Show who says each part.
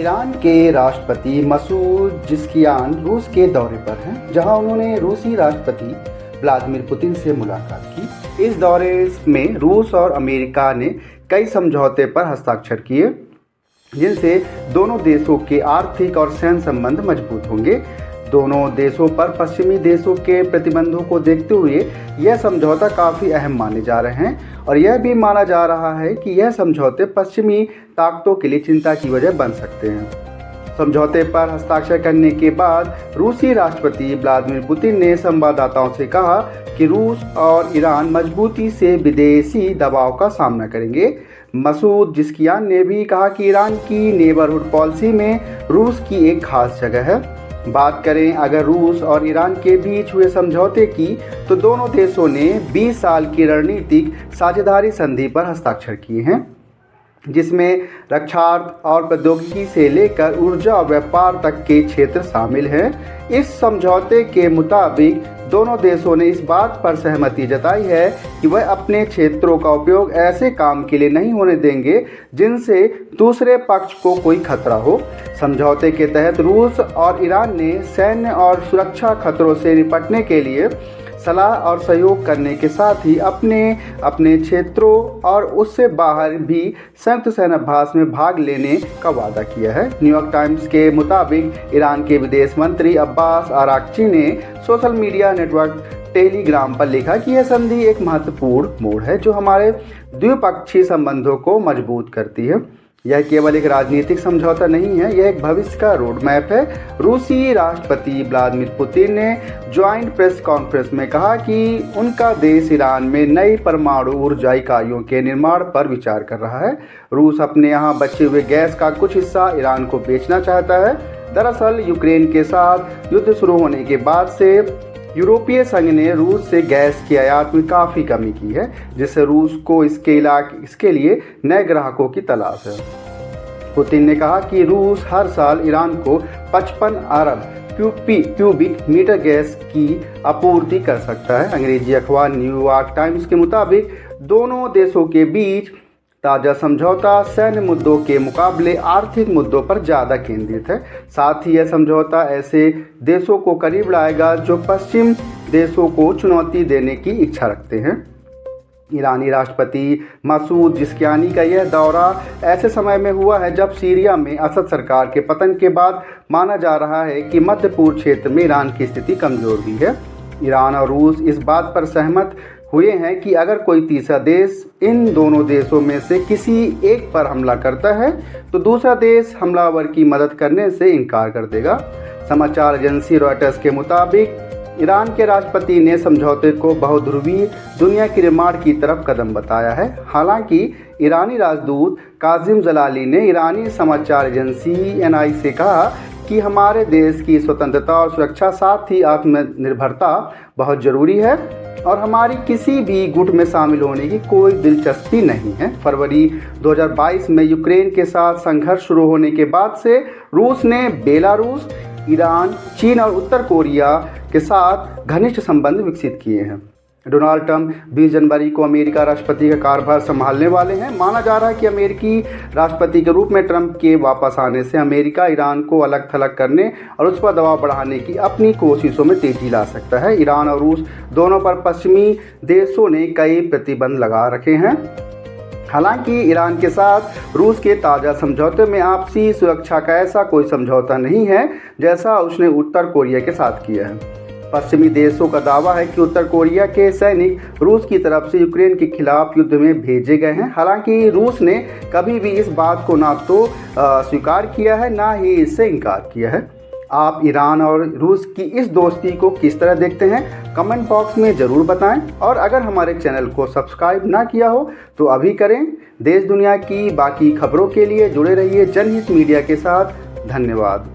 Speaker 1: Iran के राष्ट्रपति मसूद जिस्कियान रूस के दौरे पर हैं, जहां उन्होंने रूसी राष्ट्रपति व्लादिमीर पुतिन से मुलाकात की। इस दौरे में रूस और अमेरिका ने कई समझौते पर हस्ताक्षर किए, जिनसे दोनों देशों के आर्थिक और सैन्य संबंध मजबूत होंगे। दोनों देशों पर पश्चिमी देशों के प्रतिबंधों को देखते हुए यह समझौता काफ़ी अहम माने जा रहे हैं और यह भी माना जा रहा है कि यह समझौते पश्चिमी ताकतों के लिए चिंता की वजह बन सकते हैं। समझौते पर हस्ताक्षर करने के बाद रूसी राष्ट्रपति व्लादिमीर पुतिन ने संवाददाताओं से कहा कि रूस और ईरान मजबूती से विदेशी दबाव का सामना करेंगे। मसूद जिस्कियान ने भी कहा कि ईरान की नेबरहुड पॉलिसी में रूस की एक खास जगह है। बात करें अगर रूस और ईरान के बीच हुए समझौते की, तो दोनों देशों ने 20 साल की रणनीतिक साझेदारी संधि पर हस्ताक्षर किए हैं, जिसमें रक्षार्थ और प्रौद्योगिकी से लेकर ऊर्जा और व्यापार तक के क्षेत्र शामिल हैं। इस समझौते के मुताबिक दोनों देशों ने इस बात पर सहमति जताई है कि वह अपने क्षेत्रों का उपयोग ऐसे काम के लिए नहीं होने देंगे जिनसे दूसरे पक्ष को कोई खतरा हो। समझौते के तहत रूस और ईरान ने सैन्य और सुरक्षा खतरों से निपटने के लिए सलाह और सहयोग करने के साथ ही अपने क्षेत्रों और उससे बाहर भी संयुक्त सैन्य अभ्यास में भाग लेने का वादा किया है। न्यूयॉर्क टाइम्स के मुताबिक ईरान के विदेश मंत्री अब्बास अराक्ची ने सोशल मीडिया नेटवर्क टेलीग्राम पर लिखा कि यह संधि एक महत्वपूर्ण मोड़ है जो हमारे द्विपक्षीय संबंधों को मजबूत करती है। यह केवल एक राजनीतिक समझौता नहीं है, यह एक भविष्य का रोड मैप है। रूसी राष्ट्रपति व्लादिमीर पुतिन ने ज्वाइंट प्रेस कॉन्फ्रेंस में कहा कि उनका देश ईरान में नई परमाणु ऊर्जा इकाइयों के निर्माण पर विचार कर रहा है। रूस अपने यहाँ बचे हुए गैस का कुछ हिस्सा ईरान को बेचना चाहता है। दरअसल यूक्रेन के साथ युद्ध शुरू होने के बाद से यूरोपीय संघ ने रूस से गैस की आयात में काफ़ी कमी की है, जिससे रूस को इसके लिए नए ग्राहकों की तलाश है। पुतिन ने कहा कि रूस हर साल ईरान को 55 अरब क्यूबिक मीटर गैस की आपूर्ति कर सकता है। अंग्रेजी अखबार न्यूयॉर्क टाइम्स के मुताबिक दोनों देशों के बीच ताज़ा समझौता सैन्य मुद्दों के मुकाबले आर्थिक मुद्दों पर ज़्यादा केंद्रित है। साथ ही यह समझौता ऐसे देशों को करीब लाएगा जो पश्चिम देशों को चुनौती देने की इच्छा रखते हैं। ईरानी राष्ट्रपति मसूद जिस्कियानी का यह दौरा ऐसे समय में हुआ है जब सीरिया में असद सरकार के पतन के बाद माना जा रहा है कि मध्य पूर्व क्षेत्र में ईरान की स्थिति कमज़ोर हुई है। ईरान और रूस इस बात पर सहमत हुए हैं कि अगर कोई तीसरा देश इन दोनों देशों में से किसी एक पर हमला करता है तो दूसरा देश हमलावर की मदद करने से इनकार कर देगा। समाचार एजेंसी रॉयटर्स के मुताबिक ईरान के राष्ट्रपति ने समझौते को बहुध्रुवीय दुनिया के निर्माण की तरफ कदम बताया है। हालांकि ईरानी राजदूत काजिम जलाली ने ईरानी समाचार एजेंसी एनआई से कहा कि हमारे देश की स्वतंत्रता और सुरक्षा साथ ही आत्मनिर्भरता बहुत ज़रूरी है और हमारी किसी भी गुट में शामिल होने की कोई दिलचस्पी नहीं है। फरवरी 2022 में यूक्रेन के साथ संघर्ष शुरू होने के बाद से रूस ने बेलारूस, ईरान, चीन और उत्तर कोरिया के साथ घनिष्ठ संबंध विकसित किए हैं। डोनाल्ड ट्रंप 20 जनवरी को अमेरिका राष्ट्रपति का कार्यभार संभालने वाले हैं। माना जा रहा है कि अमेरिकी राष्ट्रपति के रूप में ट्रंप के वापस आने से अमेरिका ईरान को अलग थलग करने और उस पर दबाव बढ़ाने की अपनी कोशिशों में तेजी ला सकता है। ईरान और रूस दोनों पर पश्चिमी देशों ने कई प्रतिबंध लगा रखे हैं। हालांकि ईरान के साथ रूस के ताज़ा समझौते में आपसी सुरक्षा का ऐसा कोई समझौता नहीं है जैसा उसने उत्तर कोरिया के साथ किया है। पश्चिमी देशों का दावा है कि उत्तर कोरिया के सैनिक रूस की तरफ से यूक्रेन के खिलाफ युद्ध में भेजे गए हैं। हालांकि रूस ने कभी भी इस बात को ना तो स्वीकार किया है ना ही इससे इनकार किया है। आप ईरान और रूस की इस दोस्ती को किस तरह देखते हैं, कमेंट बॉक्स में ज़रूर बताएं और अगर हमारे चैनल को सब्सक्राइब ना किया हो तो अभी करें। देश दुनिया की बाकी खबरों के लिए जुड़े रहिए जनहित मीडिया के साथ। धन्यवाद।